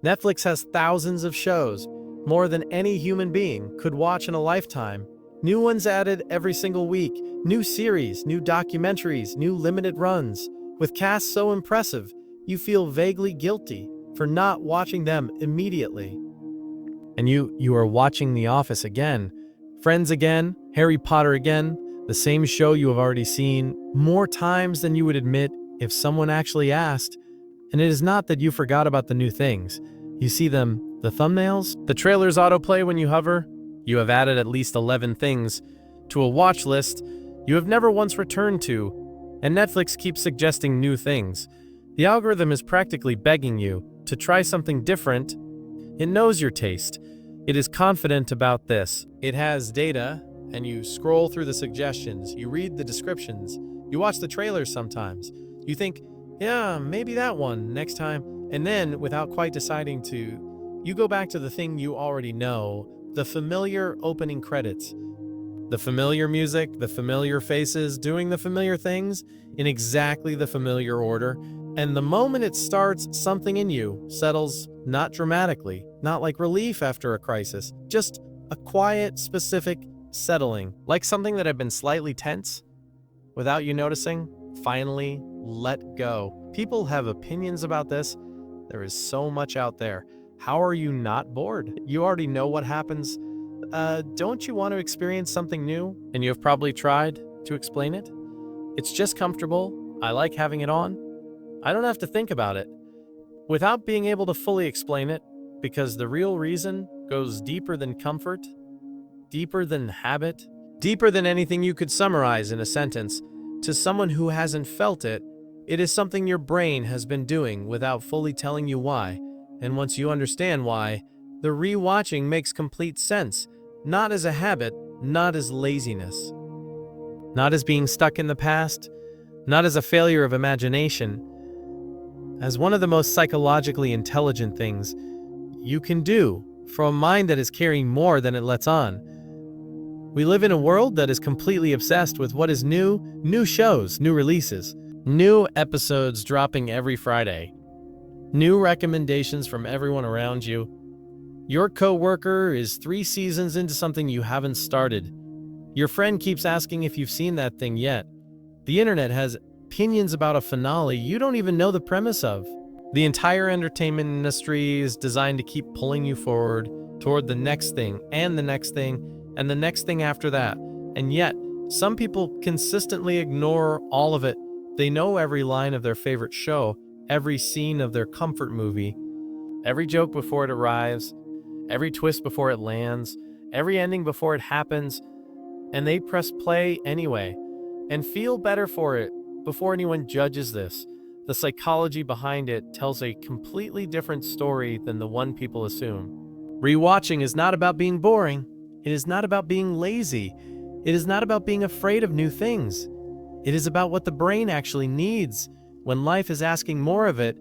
Netflix has thousands of shows, more than any human being could watch in a lifetime. New ones added every single week, new series, new documentaries, new limited runs. With casts so impressive, you feel vaguely guilty for not watching them immediately. And you are watching The Office again, Friends again, Harry Potter again, the same show you have already seen more times than you would admit if someone actually asked. And it is not that you forgot about the new things. You see them, the thumbnails, the trailers autoplay when you hover. You have added at least 11 things to a watch list you have never once returned to, and Netflix keeps suggesting new things. The algorithm is practically begging you to try something different. It knows your taste. It is confident about this. It has data, and you scroll through the suggestions, you read the descriptions, you watch the trailers sometimes. You think, yeah, maybe that one next time. And then, without quite deciding to, you go back to the thing you already know, the familiar opening credits. The familiar music, the familiar faces, doing the familiar things in exactly the familiar order. And the moment it starts, something in you settles, not dramatically, not like relief after a crisis, just a quiet, specific settling, like something that had been slightly tense, without you noticing, finally let go. People have opinions about this. There is so much out there. How are you not bored? You already know what happens. Don't you want to experience something new? And you have probably tried to explain it. It's just comfortable. I like having it on. I don't have to think about it. Without being able to fully explain it, because the real reason goes deeper than comfort, deeper than habit, deeper than anything you could summarize in a sentence. To someone who hasn't felt it, it is something your brain has been doing without fully telling you why. And once you understand why, the rewatching makes complete sense, not as a habit, not as laziness, not as being stuck in the past, not as a failure of imagination, as one of the most psychologically intelligent things you can do for a mind that is carrying more than it lets on. We live in a world that is completely obsessed with what is new shows, new releases, new episodes dropping every Friday, new recommendations from everyone around you. Your coworker is 3 seasons into something you haven't started. Your friend keeps asking if you've seen that thing yet. The internet has opinions about a finale you don't even know the premise of. The entire entertainment industry is designed to keep pulling you forward toward the next thing and the next thing and the next thing after that. And yet, some people consistently ignore all of it. They know every line of their favorite show, every scene of their comfort movie, every joke before it arrives, every twist before it lands, every ending before it happens, and they press play anyway and feel better for it before anyone judges this. The psychology behind it tells a completely different story than the one people assume. Rewatching is not about being boring. It is not about being lazy. It is not about being afraid of new things. It is about what the brain actually needs when life is asking more of it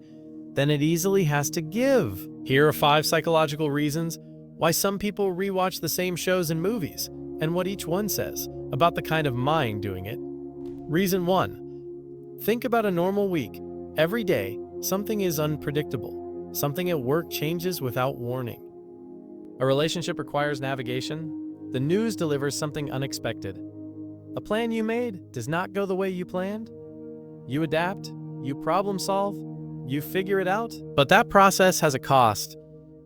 than it easily has to give. Here are 5 psychological reasons why some people rewatch the same shows and movies, and what each one says about the kind of mind doing it. Reason 1. Think about a normal week. Every day, something is unpredictable. Something at work changes without warning. A relationship requires navigation. The news delivers something unexpected. A plan you made does not go the way you planned. You adapt, you problem solve, you figure it out. But that process has a cost.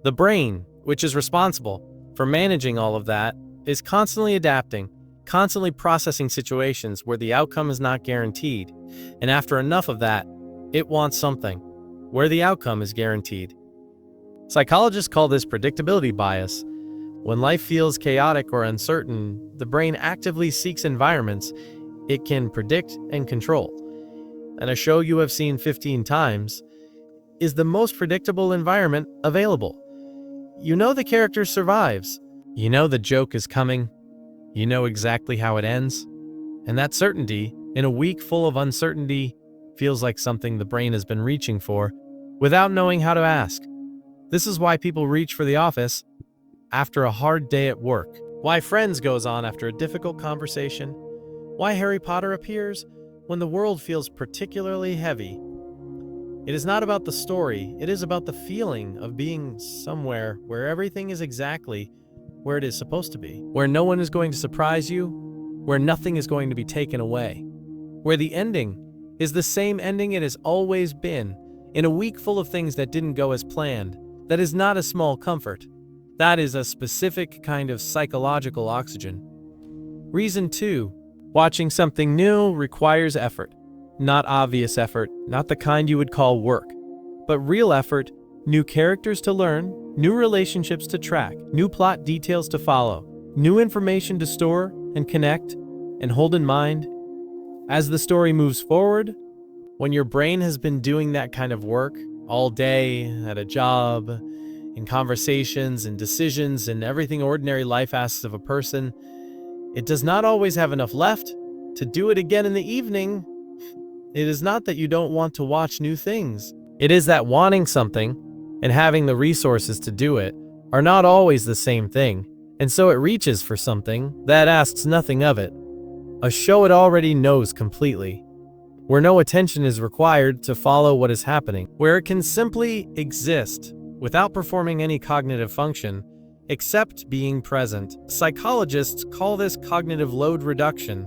The brain, which is responsible for managing all of that, is constantly adapting, constantly processing situations where the outcome is not guaranteed. And after enough of that, it wants something where the outcome is guaranteed. Psychologists call this predictability bias. When life feels chaotic or uncertain, the brain actively seeks environments it can predict and control. And a show you have seen 15 times is the most predictable environment available. You know the character survives. You know the joke is coming. You know exactly how it ends. And that certainty, in a week full of uncertainty, feels like something the brain has been reaching for without knowing how to ask. This is why people reach for The Office after a hard day at work. Why Friends goes on after a difficult conversation. Why Harry Potter appears when the world feels particularly heavy. It is not about the story, it is about the feeling of being somewhere where everything is exactly where it is supposed to be, where no one is going to surprise you, where nothing is going to be taken away, where the ending is the same ending it has always been. In a week full of things that didn't go as planned, that is not a small comfort. That is a specific kind of psychological oxygen. Reason 2. Watching something new requires effort. Not obvious effort, not the kind you would call work, but real effort, new characters to learn, new relationships to track, new plot details to follow, new information to store and connect and hold in mind. As the story moves forward, when your brain has been doing that kind of work all day, at a job, in conversations and decisions and everything ordinary life asks of a person, it does not always have enough left to do it again in the evening. It is not that you don't want to watch new things. It is that wanting something and having the resources to do it are not always the same thing, and so it reaches for something that asks nothing of it. A show it already knows completely, where no attention is required to follow what is happening, where it can simply exist without performing any cognitive function except being present. Psychologists call this cognitive load reduction.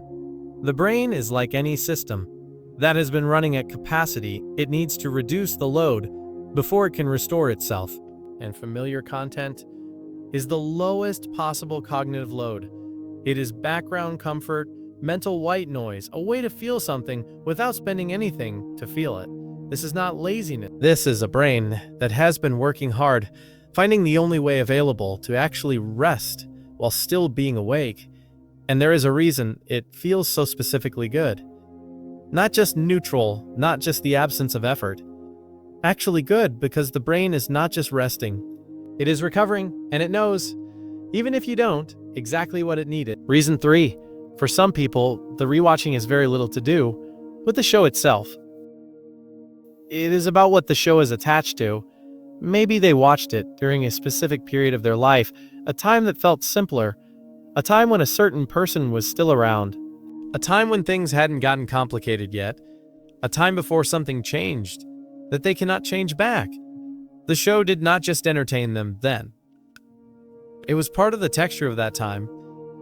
The brain is like any system that has been running at capacity. It needs to reduce the load before it can restore itself. And familiar content is the lowest possible cognitive load. It is background comfort, mental white noise, a way to feel something without spending anything to feel it. This is not laziness. This is a brain that has been working hard, finding the only way available to actually rest while still being awake. And there is a reason it feels so specifically good. Not just neutral, not just the absence of effort. Actually good because the brain is not just resting. It is recovering, and it knows, even if you don't, exactly what it needed. Reason 3. For some people, the rewatching has very little to do with the show itself. It is about what the show is attached to. Maybe they watched it during a specific period of their life, a time that felt simpler, a time when a certain person was still around, a time when things hadn't gotten complicated yet, a time before something changed that they cannot change back. The show did not just entertain them then. It was part of the texture of that time,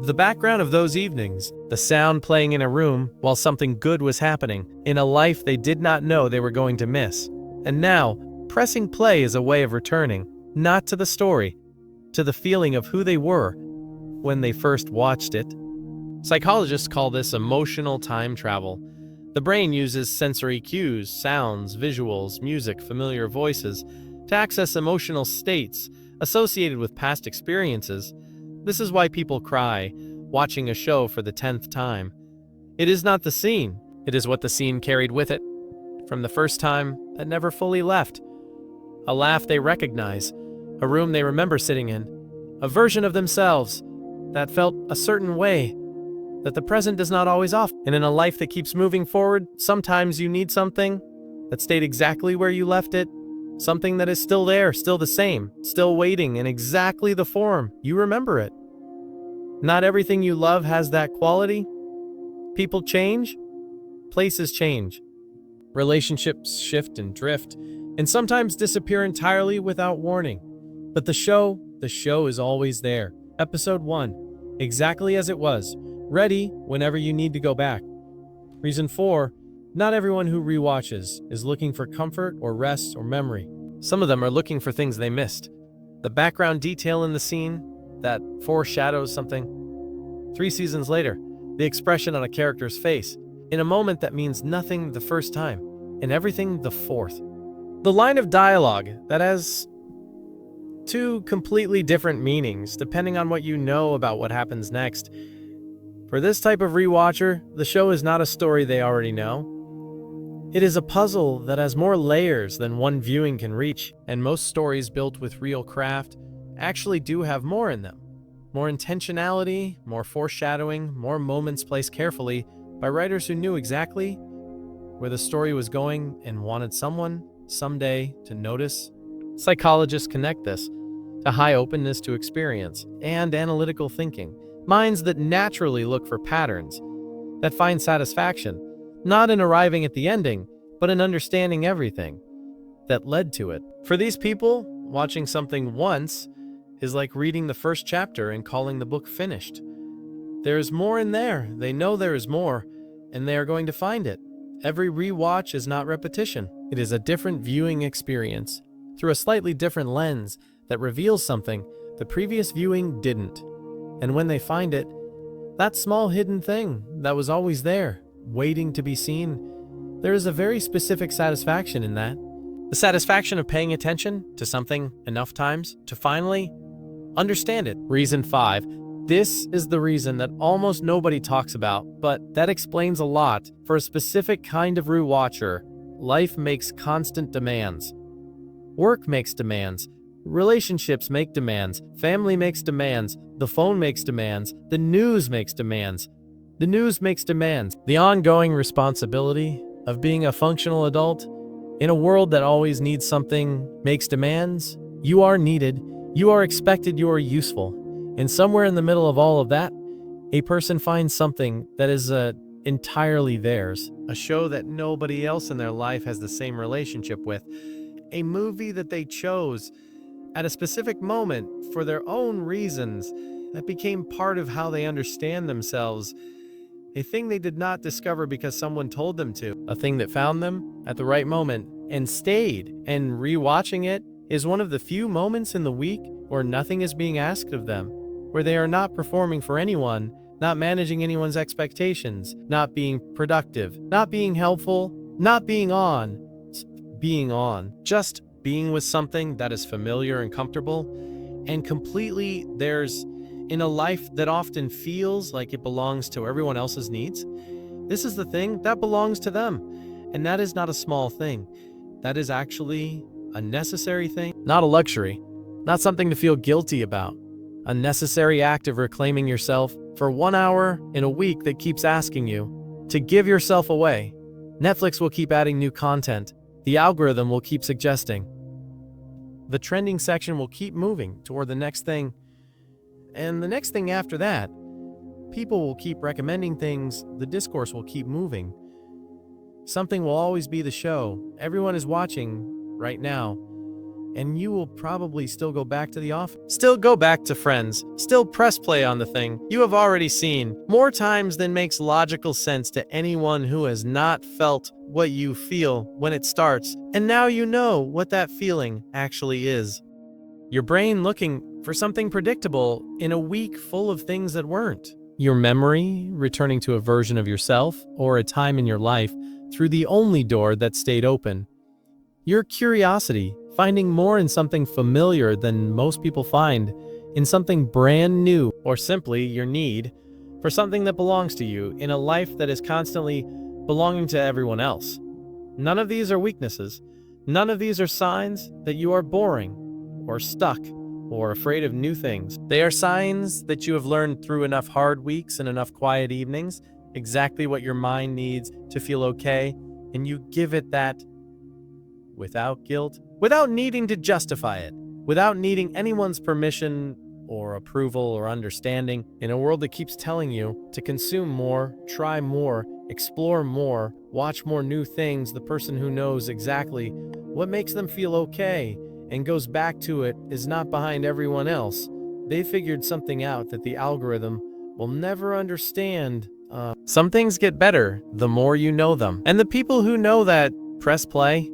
the background of those evenings, the sound playing in a room while something good was happening, in a life they did not know they were going to miss. And now, pressing play is a way of returning, not to the story, to the feeling of who they were when they first watched it. Psychologists call this emotional time travel. The brain uses sensory cues, sounds, visuals, music, familiar voices, to access emotional states associated with past experiences. This is why people cry, watching a show for the 10th time. It is not the scene, it is what the scene carried with it, from the first time that never fully left. A laugh they recognize, a room they remember sitting in, a version of themselves that felt a certain way, that the present does not always offer. And in a life that keeps moving forward, sometimes you need something that stayed exactly where you left it, something that is still there, still the same, still waiting in exactly the form you remember it. Not everything you love has that quality. People change, places change, relationships shift and drift, and sometimes disappear entirely without warning. But the show is always there. Episode 1, exactly as it was, ready whenever you need to go back. Reason 4, not everyone who rewatches is looking for comfort or rest or memory. Some of them are looking for things they missed. The background detail in the scene that foreshadows something. 3 seasons later, the expression on a character's face, in a moment that means nothing the first time, and everything the 4th. The line of dialogue that has 2 completely different meanings depending on what you know about what happens next. For this type of rewatcher, the show is not a story they already know. It is a puzzle that has more layers than one viewing can reach, and most stories built with real craft actually do have more in them. More intentionality, more foreshadowing, more moments placed carefully by writers who knew exactly where the story was going and wanted someone, someday, to notice. Psychologists connect this to high openness to experience and analytical thinking, minds that naturally look for patterns, that find satisfaction, not in arriving at the ending, but in understanding everything. that led to it. For these people, watching something once is like reading the first chapter and calling the book finished. There is more in there. They know there is more, and they are going to find it. Every rewatch is not repetition. It is a different viewing experience through a slightly different lens that reveals something the previous viewing didn't. And when they find it, that small hidden thing that was always there, waiting to be seen, there is a very specific satisfaction in that. The satisfaction of paying attention to something enough times to finally understand it. Reason 5. This is the reason that almost nobody talks about, but that explains a lot. For a specific kind of rewatcher, life makes constant demands. Work makes demands. Relationships make demands. Family makes demands. The phone makes demands. The news makes demands. The news makes demands. The ongoing responsibility of being a functional adult in a world that always needs something makes demands. You are needed. You are expected. You are useful. And somewhere in the middle of all of that, a person finds something that is entirely theirs. A show that nobody else in their life has the same relationship with. A movie that they chose at a specific moment for their own reasons that became part of how they understand themselves. A thing they did not discover because someone told them to. A thing that found them at the right moment and stayed. And rewatching it is one of the few moments in the week where nothing is being asked of them, where they are not performing for anyone, not managing anyone's expectations, not being productive, not being helpful, not being on, just being with something that is familiar and comfortable and completely theirs in a life that often feels like it belongs to everyone else's needs. This is the thing that belongs to them, and that is not a small thing. That is actually a necessary thing, not a luxury, not something to feel guilty about. A necessary act of reclaiming yourself for 1 hour in a week that keeps asking you to give yourself away. Netflix will keep adding new content. The algorithm will keep suggesting. The trending section will keep moving toward the next thing. And the next thing after that, people will keep recommending things. The discourse will keep moving. Something will always be the show. Everyone is watching right now. And you will probably still go back to the office, still go back to Friends, still press play on the thing you have already seen more times than makes logical sense to anyone who has not felt what you feel when it starts, and now you know what that feeling actually is. Your brain looking for something predictable in a week full of things that weren't. Your memory returning to a version of yourself or a time in your life through the only door that stayed open. Your curiosity finding more in something familiar than most people find, in something brand new, or simply your need for something that belongs to you in a life that is constantly belonging to everyone else. None of these are weaknesses. None of these are signs that you are boring, or stuck, or afraid of new things. They are signs that you have learned through enough hard weeks and enough quiet evenings exactly what your mind needs to feel okay, and you give it that without guilt, without needing to justify it, without needing anyone's permission or approval or understanding. In a world that keeps telling you to consume more, try more, explore more, watch more new things, the person who knows exactly what makes them feel okay and goes back to it is not behind everyone else. They figured something out that the algorithm will never understand. Some things get better the more you know them. And the people who know that press play